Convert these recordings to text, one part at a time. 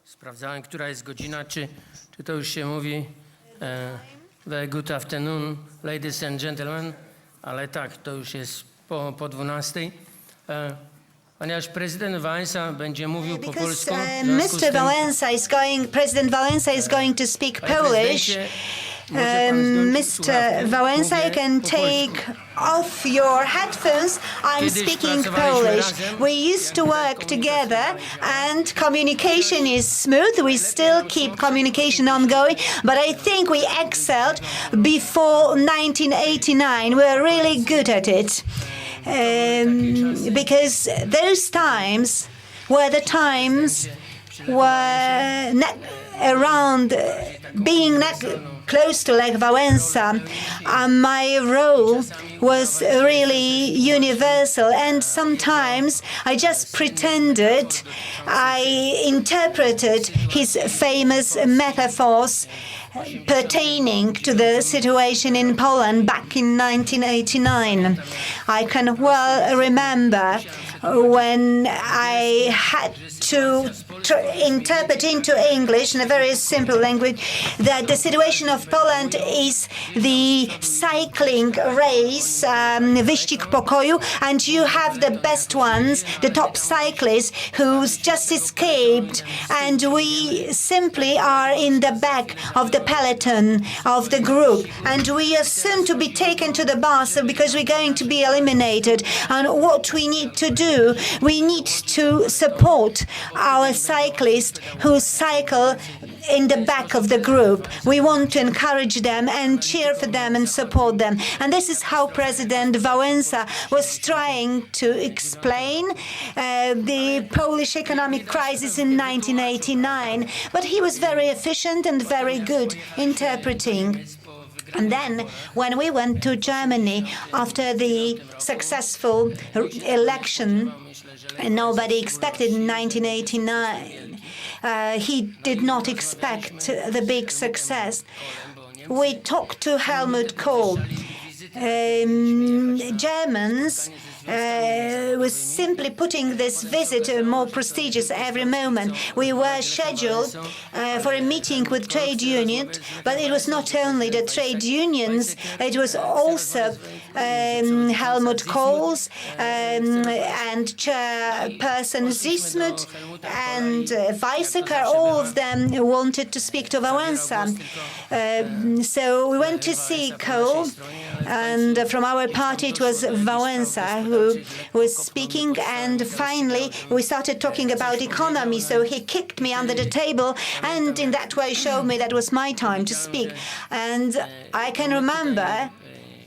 Sprawdzałem, która jest godzina, czy to już się mówi. Very good afternoon, ladies and gentlemen. Ale tak, to już jest po 12. Ponieważ prezydent Wałęsa będzie mówił po polsku. President Walesa is going to speak Polish. Mr. Wałęsa, you can take off your headphones. I'm speaking Polish. We used to work together and communication is smooth. We still keep communication ongoing, but I think we excelled before 1989. We're really good at it. Because those times were the times were around being close to Lech Walesa. My role was really universal, and sometimes I just pretended I interpreted his famous metaphors pertaining to the situation in Poland back in 1989. I can well remember when I had to interpret into English in a very simple language that the situation of Poland is the cycling race, wyścig pokoju, and you have the best ones, the top cyclists who's just escaped, and we simply are in the back of the peloton of the group, and we are soon to be taken to the bus because we're going to be eliminated. And what we need to do, we need to support our cyclists who cycle in the back of the group. We want to encourage them and cheer for them and support them. And this is how President Wałęsa was trying to explain the Polish economic crisis in 1989. But he was very efficient and very good interpreting. And then, when we went to Germany after the successful election, nobody expected in 1989. He did not expect the big success. We talked to Helmut Kohl. Germans was simply putting this visit more prestigious every moment. We were scheduled for a meeting with trade unions, but it was not only the trade unions, it was also Helmut Kohl's and Chairperson Zismut and Weizsäcker. All of them wanted to speak to Wałęsa. So we went to see Kohl, and from our party it was Wałęsa who was speaking, and finally we started talking about economy. So he kicked me under the table and in that way showed me that was my time to speak. And I can remember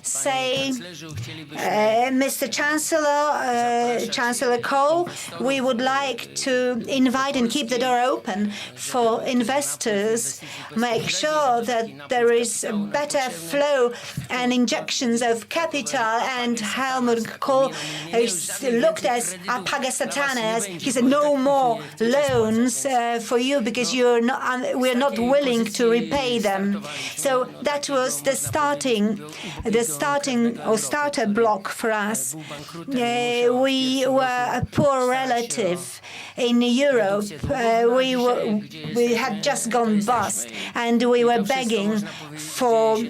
say, Mr. Chancellor Kohl, we would like to invite and keep the door open for investors, make sure that there is a better flow and injections of capital. And Helmut Kohl looked at Apagatsatanas. He said, no more loans for you because we're not willing to repay them. So that was the starter block for us. We were a poor relative in Europe. We had just gone bust, and we were begging for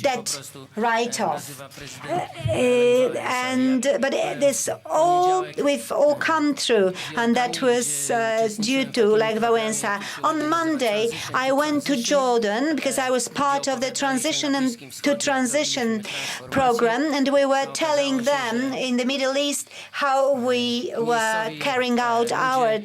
debt write-off. But we've all come through, and that was due to Lech Walesa. On Monday, I went to Jordan because I was part of the transition program, and we were telling them in the Middle East how we were carrying out our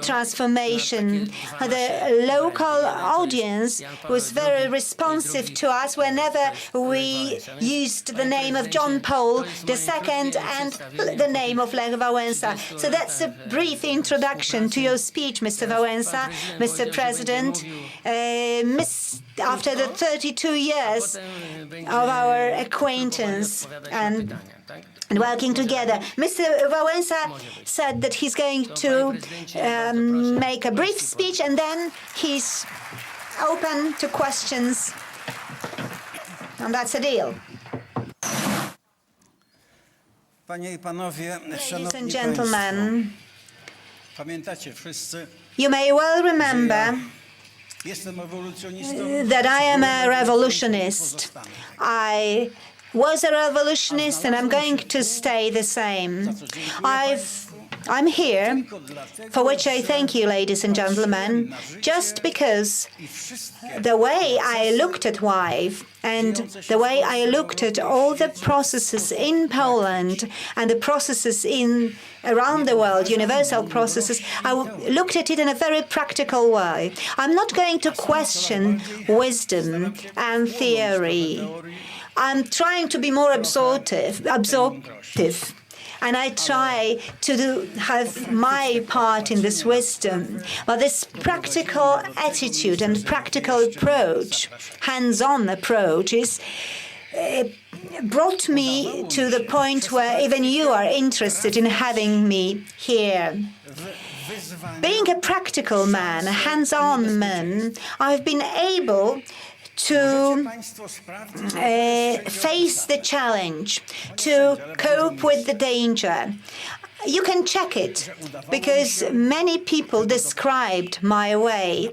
transformation. The local audience was very responsive to us whenever we used the name of John Paul II and the name of Lech Walesa. So that's a brief introduction to your speech, Mr. Wałęsa, Mr. President. After the 32 years of our acquaintance and working together, Mr. Wałęsa said that he's going to make a brief speech, and then he's open to questions, and that's a deal. Panie I panowie, Ladies szanowni and gentlemen, Pamiętacie wszyscy, You may well remember jestem rewolucjonistą. that I am a revolutionist. I was a revolutionist and I'm going to stay the same. I'm here, for which I thank you, ladies and gentlemen, just because the way I looked at life and the way I looked at all the processes in Poland and the processes around the world, universal processes, I looked at it in a very practical way. I'm not going to question wisdom and theory. I'm trying to be more absorptive. And I try to have my part in this wisdom. But this practical attitude and practical approach, hands-on approach, brought me to the point where even you are interested in having me here. Being a practical man, a hands-on man, I've been able to face the challenge, to cope with the danger. You can check it, because many people described my way.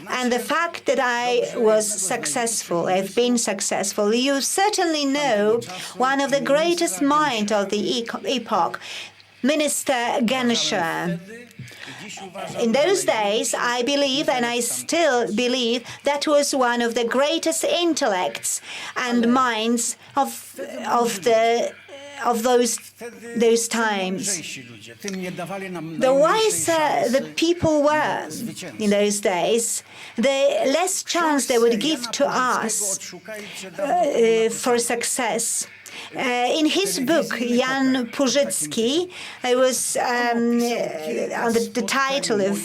And the fact that I was successful, I've been successful, you certainly know one of the greatest minds of the epoch, Minister Genscher. In those days, I believe, and I still believe, that was one of the greatest intellects and minds of those times. The wiser the people were in those days, the less chance they would give to us for success. In his book, Jan Purzycki, it was under the title of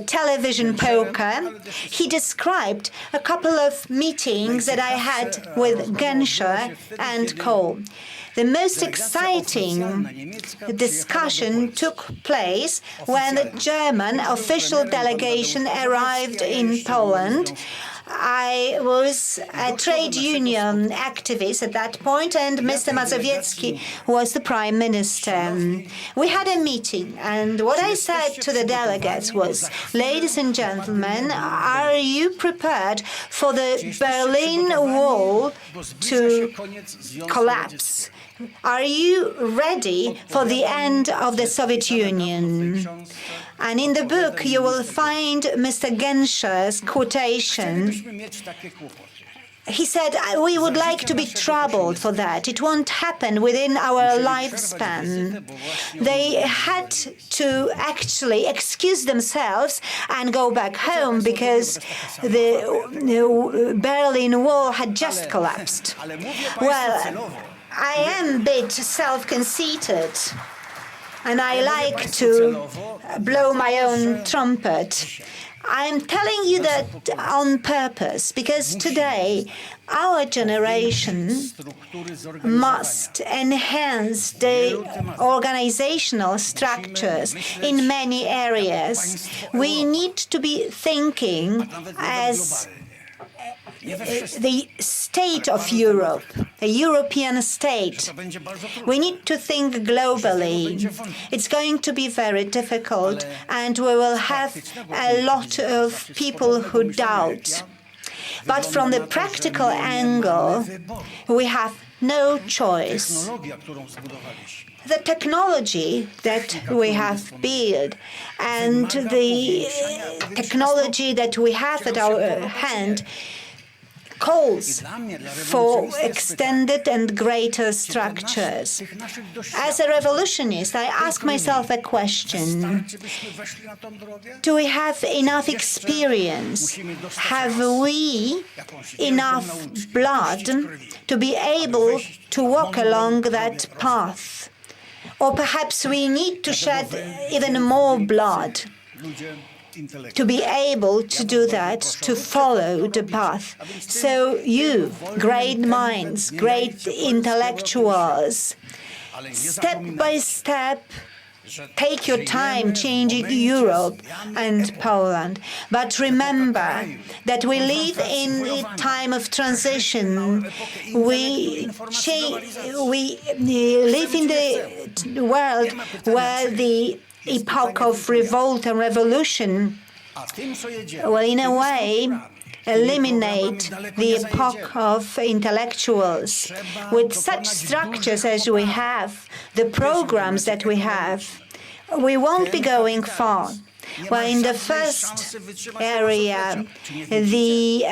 Television Poker, he described a couple of meetings that I had with Genscher and co. The most exciting discussion took place when the German official delegation arrived in Poland. I was a trade union activist at that point, and Mr. Mazowiecki was the prime minister. We had a meeting, and what I said to the delegates was, ladies and gentlemen, are you prepared for the Berlin Wall to collapse? Are you ready for the end of the Soviet Union? And in the book, you will find Mr. Genscher's quotation. He said, we would like to be troubled for that. It won't happen within our lifespan. They had to actually excuse themselves and go back home because the Berlin Wall had just collapsed. Well, I am a bit self-conceited, and I like to blow my own trumpet. I'm telling you that on purpose, because today our generation must enhance the organizational structures in many areas. We need to be thinking as the state of Europe, a European state. We need to think globally. It's going to be very difficult, and we will have a lot of people who doubt. But from the practical angle, we have no choice. The technology that we have built and the technology that we have at our hand calls for extended and greater structures. As a revolutionist, I ask myself a question. Do we have enough experience? Have we enough blood to be able to walk along that path? Or perhaps we need to shed even more blood to be able to do that, to follow the path. So you, great minds, great intellectuals, step by step, take your time changing Europe and Poland. But remember that we live in a time of transition. We live in the world where the epoch of revolt and revolution will, in a way, eliminate the epoch of intellectuals. With such structures as we have, the programs that we have, we won't be going far. Well, in the first area, the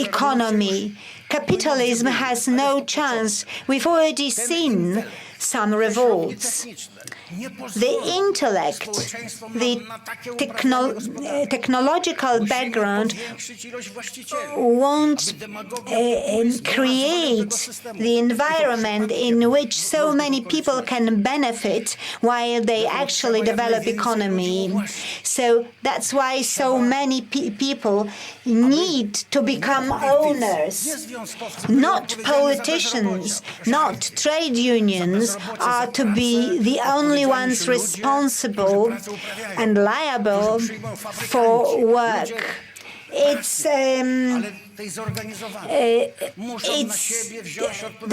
economy, capitalism has no chance. We've already seen some revolts. The intellect, the technological background won't create the environment in which so many people can benefit while they actually develop economy. So that's why so many people need to become owners. Not politicians, not trade unions are to be the only ones responsible and liable for work. It's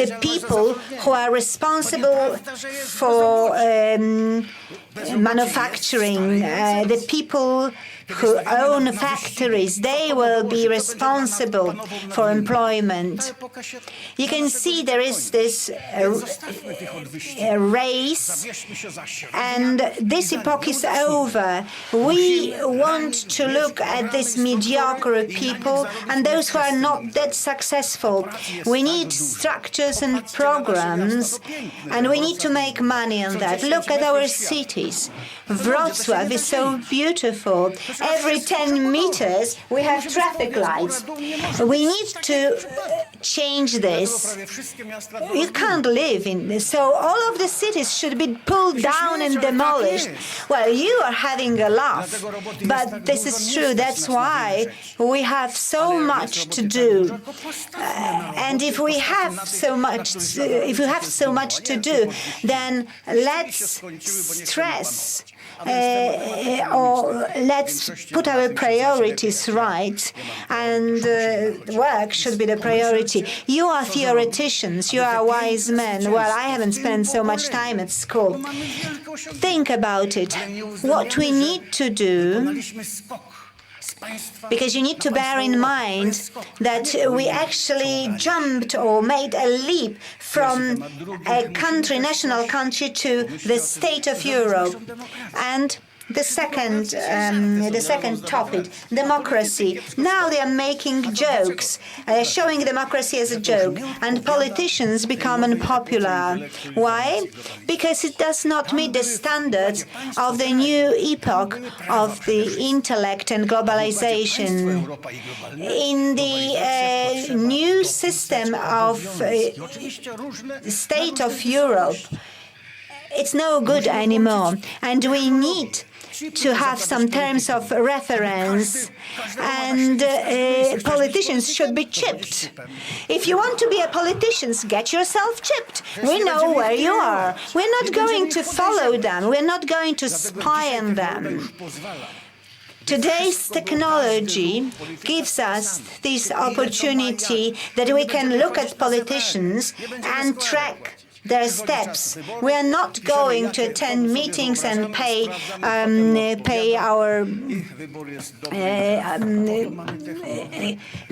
the people who are responsible for manufacturing, the people who own factories, they will be responsible for employment. You can see there is this race, and this epoch is over. We want to look at these mediocre people and those who are not that successful. We need structures and programs, and we need to make money on that. Look at our cities. Wroclaw is so beautiful. Every 10 meters we have traffic lights. We need to change this. You can't live in this. So all of the cities should be pulled down and demolished. Well, you are having a laugh, but this is true. That's why we have so much to do. And if we have so much to do, then let's stress or let's put our priorities right, and work should be the priority. You are theoreticians, you are wise men. Well, I haven't spent so much time at school. Think about it. What we need to do, because you need to bear in mind that we actually jumped or made a leap from a country, national country, to the state of Europe. And the second topic, democracy. Now they are making jokes, showing democracy as a joke, and politicians become unpopular. Why? Because it does not meet the standards of the new epoch of the intellect and globalization. In the new system of state of Europe, it's no good anymore, and we need to have some terms of reference, and politicians should be chipped. If you want to be a politician, get yourself chipped. We know where you are. We're not going to follow them. We're not going to spy on them. Today's technology gives us this opportunity that we can look at politicians and track their steps. We are not going to attend meetings and pay our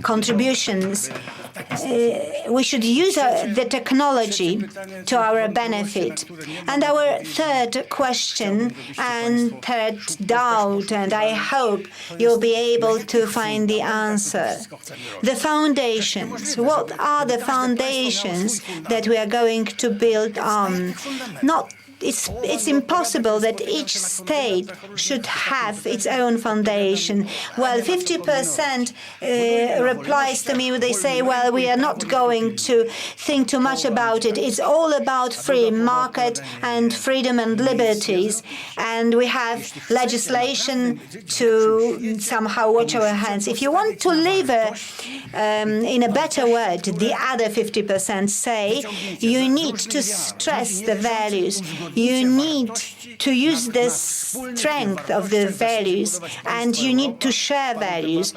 contributions. We should use the technology to our benefit. And our third question and third doubt, and I hope you'll be able to find the answer. The foundations. What are the foundations that we are going to build on? It's impossible that each state should have its own foundation. Well, 50% replies to me, they say, well, we are not going to think too much about it. It's all about free market and freedom and liberties. And we have legislation to somehow watch our hands. If you want to live in a better world, the other 50% say, you need to stress the values. You need to use the strength of the values, and you need to share values.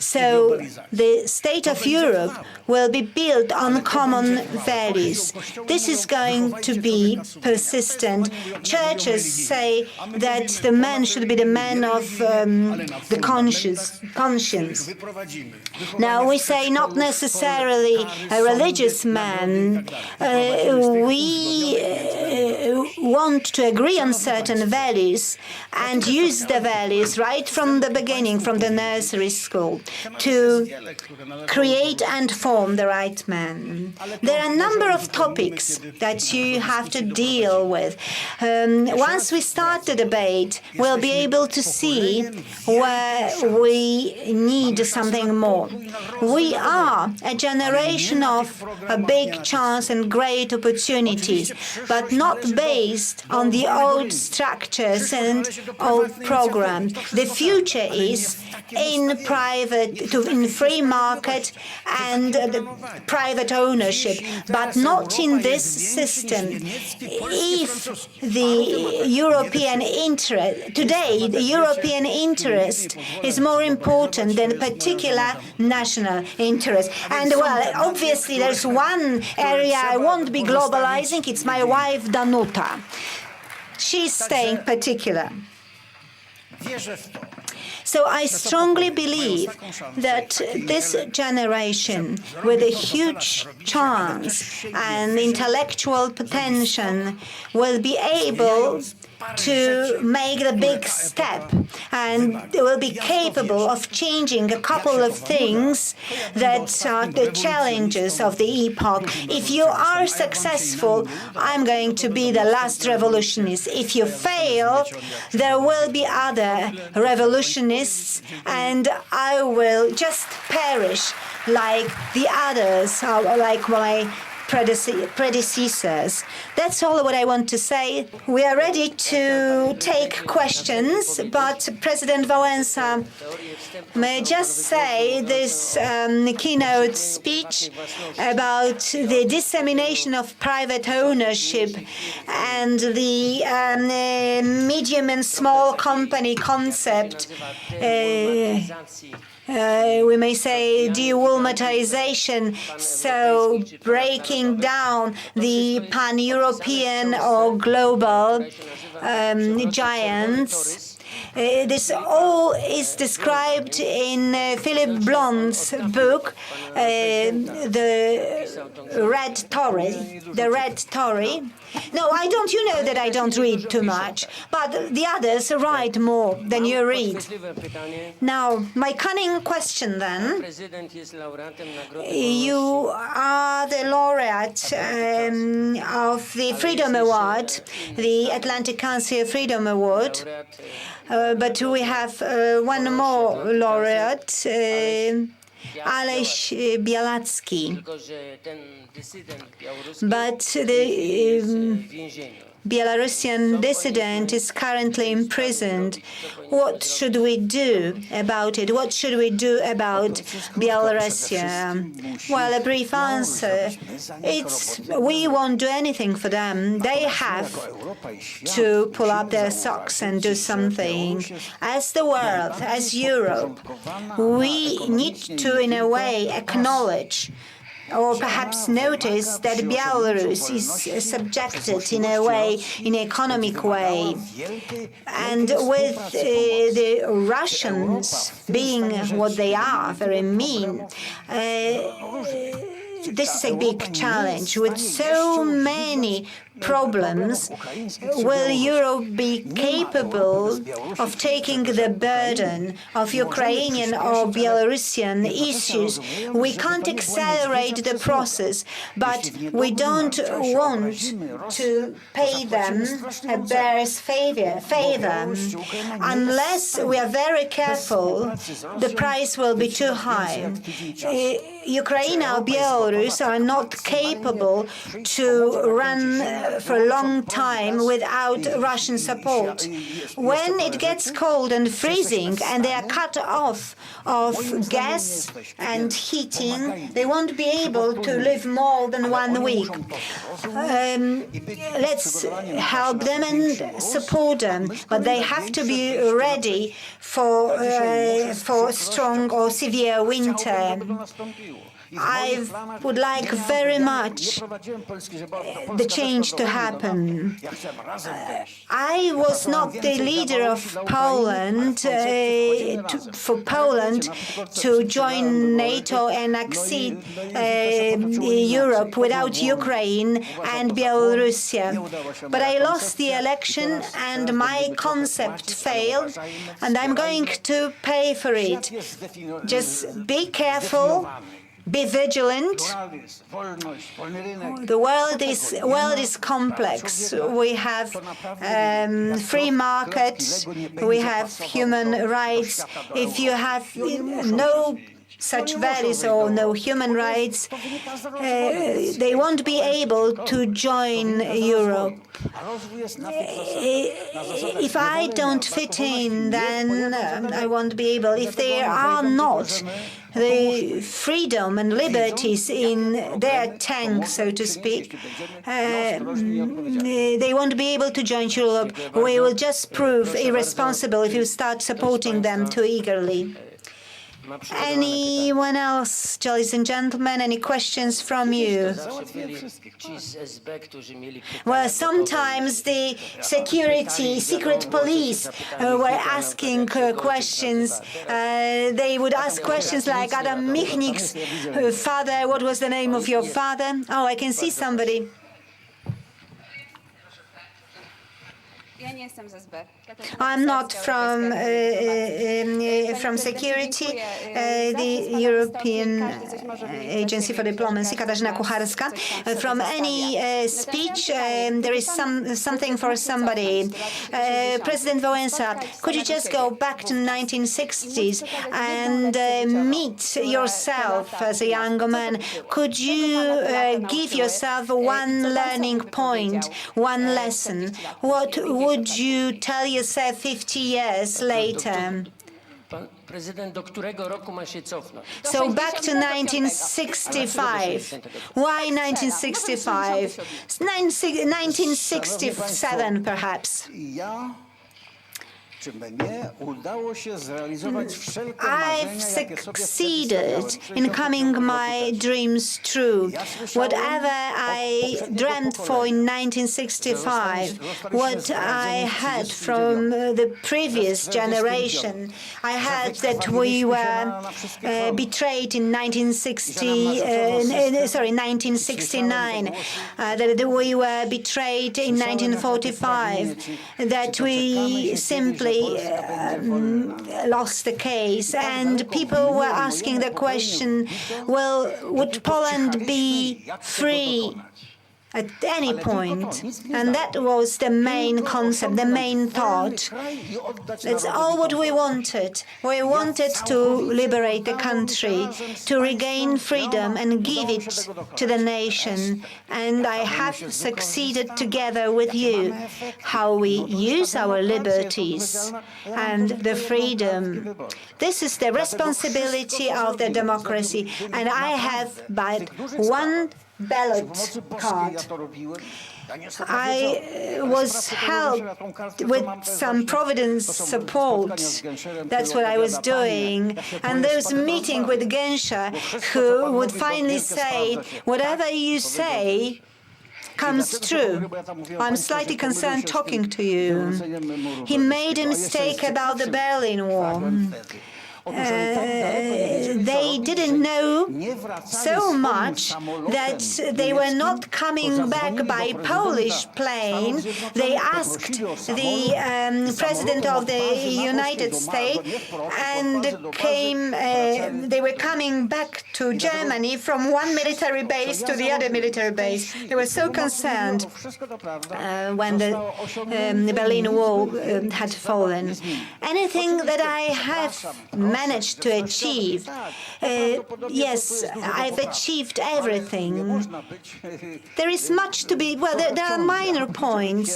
So the state of Europe will be built on common values. This is going to be persistent. Churches say that the man should be the man of the conscience. Now we say not necessarily a religious man. We want to agree on certain values and use the values right from the beginning, from the nursery school, to create and form the right man. There are a number of topics that you have to deal with. Once we start the debate, we'll be able to see where we need something more. We are a generation of a big chance and great opportunities, but not based on the old structures and old programs. The future is in free market and private ownership, but not in this system. If the European interest, today, the European interest is more important than particular national interest. And well, obviously there's one area I won't be globalizing, it's my wife Danuta. She's staying particular. So I strongly believe that this generation, with a huge chance and intellectual potential, will be able to make the big step and will be capable of changing a couple of things that are the challenges of the epoch. If you are successful, I'm going to be the last revolutionist. If you fail, there will be other revolutionists and I will just perish like the others, like my predecessors. That's all what I want to say. We are ready to take questions, but President Wałęsa, may I just say this keynote speech about the dissemination of private ownership and the medium and small company concept, we may say dewomatization, so breaking down the pan-European or global giants. This all is described in Philip Blond's book, The Red Tory. No, you know that I don't read too much, but the others write more than you read. Now, my cunning question then. You are the laureate of the Freedom Award, the Atlantic Council Freedom Award, but we have one more laureate, Lech Bielecki. But the Belarusian dissident is currently imprisoned. What should we do about it? What should we do about Belarusia? Well, a brief answer. We won't do anything for them. They have to pull up their socks and do something. As the world, as Europe, we need to, in a way, acknowledge or perhaps notice that Belarus is subjected in a way, in an economic way. And with the Russians being what they are, very mean, this is a big challenge. With so many problems, will Europe be capable of taking the burden of Ukrainian or Belarusian issues? We can't accelerate the process, but we don't want to pay them a bear's favor. Unless we are very careful, the price will be too high. Ukraine or Belarus are not capable to run for a long time without Russian support. When it gets cold and freezing and they are cut off of gas and heating, they won't be able to live more than 1 week. Let's help them and support them, but they have to be ready for strong or severe winter. I would like very much the change to happen. I was not the leader of Poland for Poland to join NATO and accede Europe without Ukraine and Belarus. But I lost the election and my concept failed, and I'm going to pay for it. Just be careful. Be vigilant. The world is complex. We have free markets. We have human rights. If you have no such values or no human rights, they won't be able to join Europe. If I don't fit in, then I won't be able. If there are not the freedom and liberties in their tank, so to speak, they won't be able to join Europe. We will just prove irresponsible if you start supporting them too eagerly. Anyone else, ladies and gentlemen, any questions from you? Well, sometimes the secret police were asking questions. They would ask questions like Adam Michnik's father, what was the name of your father? Oh, I can see somebody. I'm not from security, the European Agency for Diplomacy, Katarzyna Kucharska. From any speech, there is something for somebody. President Wałęsa, could you just go back to the 1960s and meet yourself as a young man? Could you give yourself one learning point, one lesson? What would you tell yourself 50 years later? So back to 1965. Why 1965? 1967 perhaps. I've succeeded in coming my dreams true. Whatever I dreamt for in 1965, what I had from the previous generation, I heard that we were betrayed in 1969, that we were betrayed in 1945, that we simply lost the case, and people were asking the question, well, would Poland be free at any point? And that was the main concept, the main thought. That's all what we wanted. We wanted to liberate the country, to regain freedom and give it to the nation. And I have succeeded together with you. How we use our liberties and the freedom. This is the responsibility of the democracy. And I have but one ballot card. I was helped with some Providence support. That's what I was doing. And there was a meeting with Genscher, who would finally say, whatever you say comes true. I'm slightly concerned talking to you. He made a mistake about the Berlin Wall. They didn't know so much that they were not coming back by Polish plane. They asked the President of the United States and they were coming back to Germany from one military base to the other military base. They were so concerned when the Berlin Wall had fallen. Anything that I have managed to achieve. Yes, I've achieved everything. There is much to be, well, there are minor points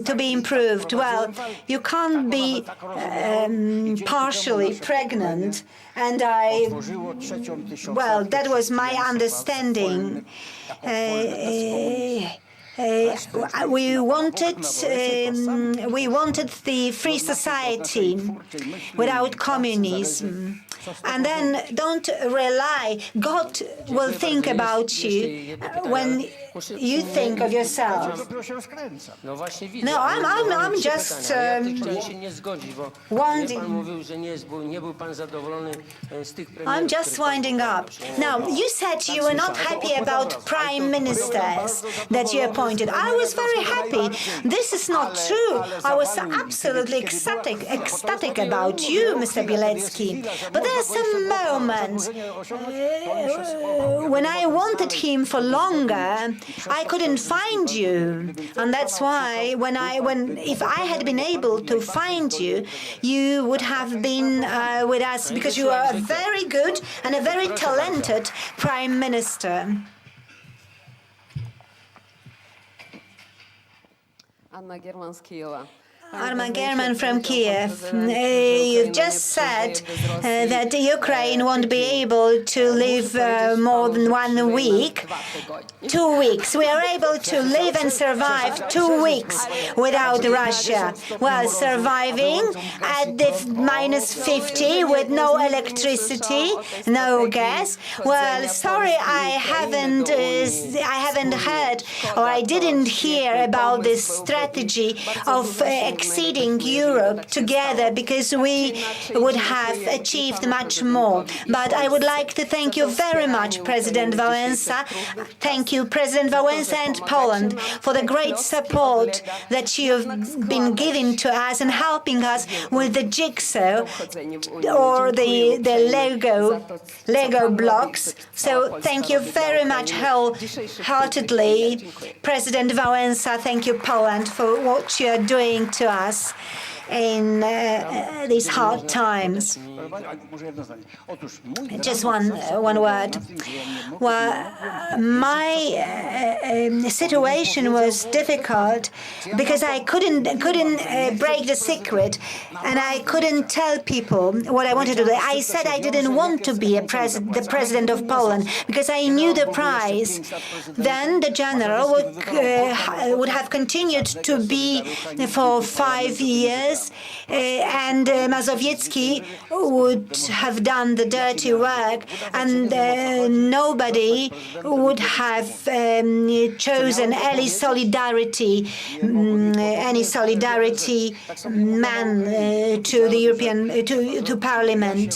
to be improved. Well, you can't be partially pregnant, and well, that was my understanding. We wanted the free society without communism. And then don't rely, God will think about you when you think of yourself. No, I'm just I'm just winding up. Now, you said you were not happy about prime ministers that you appointed. I was very happy. This is not true. I was absolutely ecstatic about you, Mr. Bielecki. But there are some moments when I wanted him for longer, I couldn't find you. And that's why if I had been able to find you, you would have been with us, because you are a very good and a very talented prime minister. Arma German from Kiev. You've just said that Ukraine won't be able to live more than 1 week. 2 weeks. We are able to live and survive 2 weeks without Russia. Well, surviving at the -50 with no electricity, no gas. Well, sorry, I haven't heard, or I didn't hear about this strategy of exceeding Europe together, because we would have achieved much more. But I would like to thank you very much, President Wałęsa. Thank you, President Wałęsa and Poland, for the great support that you've been giving to us and helping us with the jigsaw or the Lego blocks. So thank you very much wholeheartedly, President Wałęsa. Thank you, Poland, for what you are doing to us in these hard times. Just one word. Well, my situation was difficult because I couldn't break the secret, and I couldn't tell people what I wanted to do. I said I didn't want to be the president of Poland because I knew the price. Then the general would have continued to be for 5 years. And Mazowiecki would have done the dirty work, and nobody would have chosen any solidarity man to the to Parliament.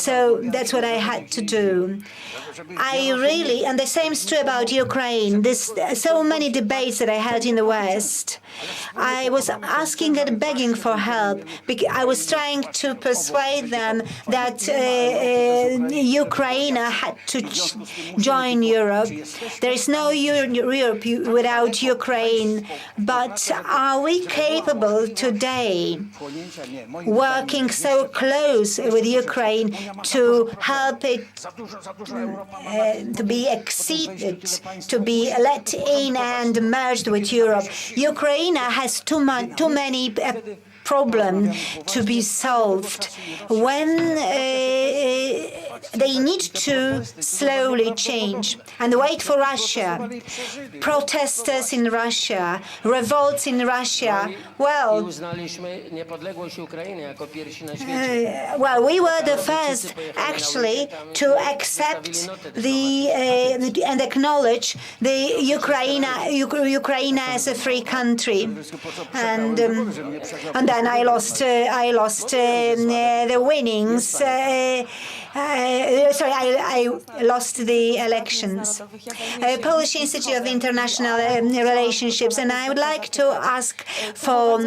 So that's what I had to do. And the same is true about Ukraine. There's so many debates that I had in the West. I was asking and begging for help. I was trying to persuade them that Ukraine had to join Europe. There is no Europe without Ukraine. But are we capable today, working so close with Ukraine, to help it to be acceded, to be let in and merged with Europe? Ukraine has too many problems to be solved. When they need to slowly change and wait for Russia, protesters in Russia, revolts in Russia. Well, we were the first actually to accept and acknowledge the Ukraine as a free country, and then I lost the winnings. I lost the elections. Polish Institute of International Relationships, and I would like to ask for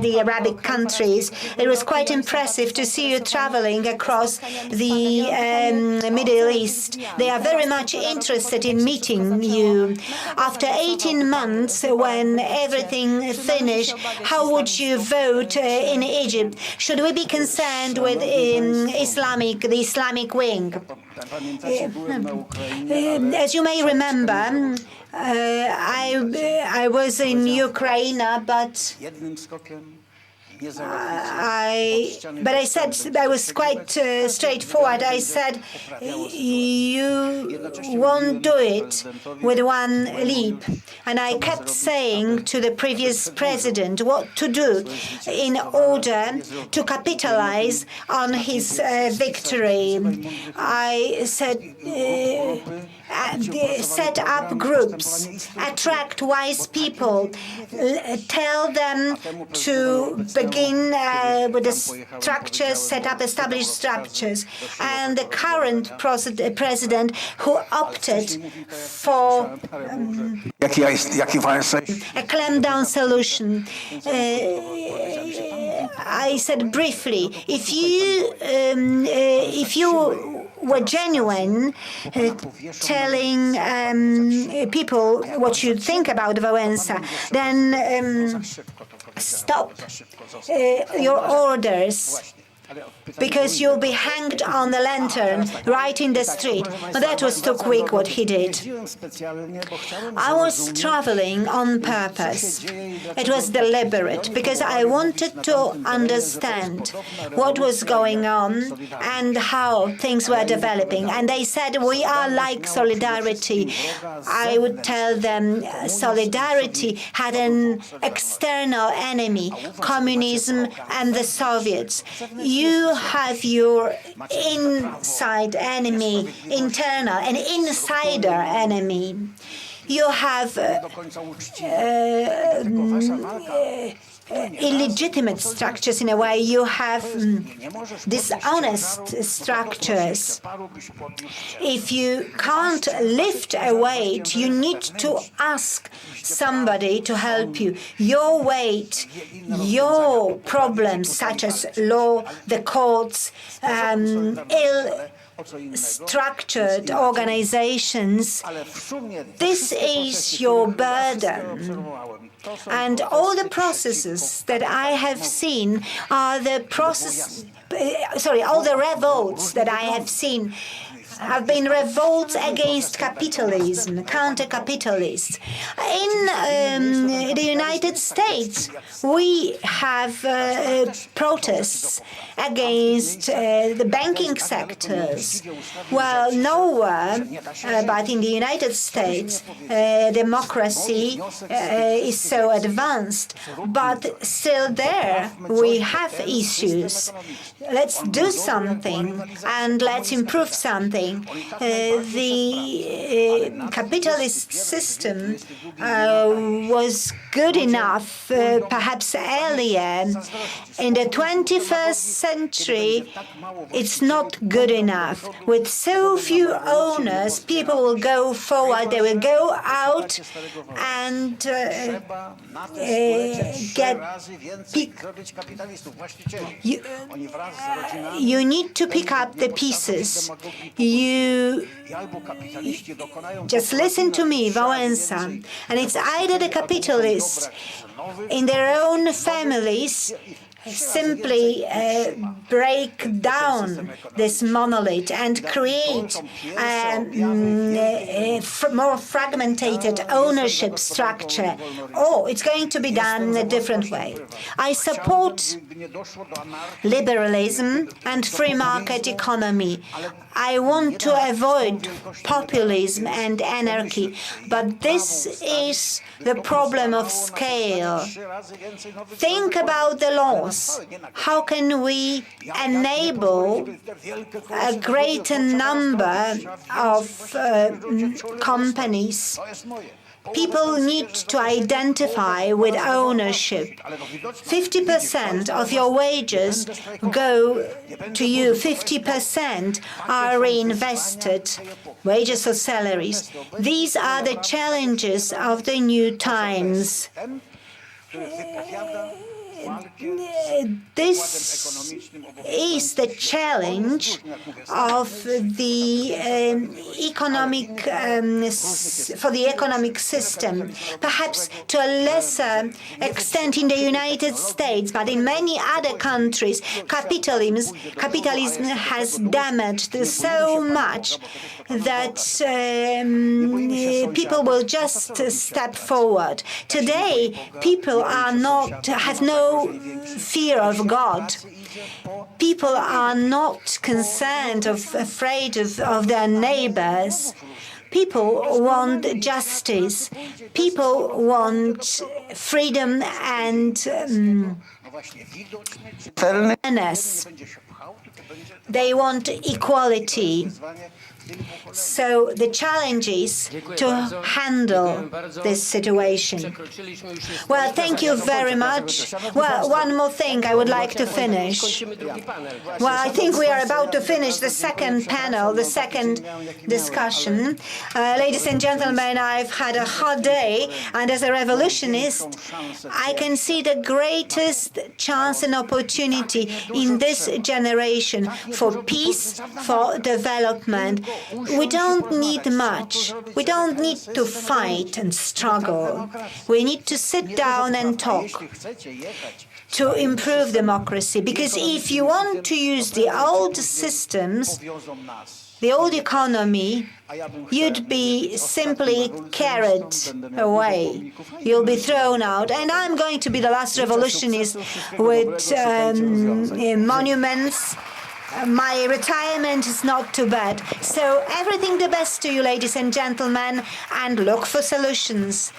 the Arabic countries. It was quite impressive to see you traveling across the Middle East. They are very much interested in meeting you. After 18 months, when everything finished, how would you vote in Egypt? Should we be concerned with the Islamic wing? As you may remember, I was in Ukraine, but I said, I was quite straightforward. I said, you won't do it with one leap. And I kept saying to the previous president what to do in order to capitalize on his victory. I said, set up groups, attract wise people, tell them to begin with the structures, set up established structures. And the current president who opted for a clamp-down solution. I said briefly, if you were genuine, telling people what you think about Wałęsa, then stop your orders, because you'll be hanged on the lantern right in the street. But that was too quick what he did. I was traveling on purpose. It was deliberate, because I wanted to understand what was going on and how things were developing. And they said, we are like Solidarity. I would tell them, Solidarity had an external enemy, communism and the Soviets. You have your inside enemy, internal, an insider enemy. You have illegitimate structures in a way. You have dishonest structures. If you can't lift a weight, you need to ask somebody to help you. Your weight, your problems such as law, the courts, ill-structured organizations, this is your burden. And all the processes that I have seen are all the revolts that I have seen have been revolts against capitalism, counter-capitalists. In the United States, we have protests against the banking sectors. Well, nowhere but in the United States, democracy is so advanced, but still there we have issues. Let's do something and let's improve something. The capitalist system was good enough perhaps earlier. In the 21st century, it's not good enough. With so few owners, people will go forward, they will go out and you need to pick up the pieces. You just listen to me, Wałęsa, and it's either the capitalists in their own families simply break down this monolith and create a more fragmented ownership structure, or it's going to be done in a different way. I support liberalism and free market economy. I want to avoid populism and anarchy, but this is the problem of scale. Think about the laws. How can we enable a greater number of companies? People need to identify with ownership. 50% of your wages go to you, 50% are reinvested, wages or salaries. These are the challenges of the new times. This is the challenge of the for the economic system. Perhaps to a lesser extent in the United States, but in many other countries, capitalism has damaged so much that people will just step forward. Today, people have no fear of God. People are not concerned afraid of their neighbors. People want justice. People want freedom and fairness. They want equality. So the challenge is to handle this situation. Well, thank you very much. Well, one more thing I would like to finish. Well, I think we are about to finish the second panel, the second discussion. Ladies and gentlemen, I've had a hard day, and as a revolutionist, I can see the greatest chance and opportunity in this generation for peace, for development. We don't need much. We don't need to fight and struggle. We need to sit down and talk to improve democracy. Because if you want to use the old systems, the old economy, you'd be simply carried away. You'll be thrown out. And I'm going to be the last revolutionist with monuments. My retirement is not too bad. So everything the best to you, ladies and gentlemen, and look for solutions.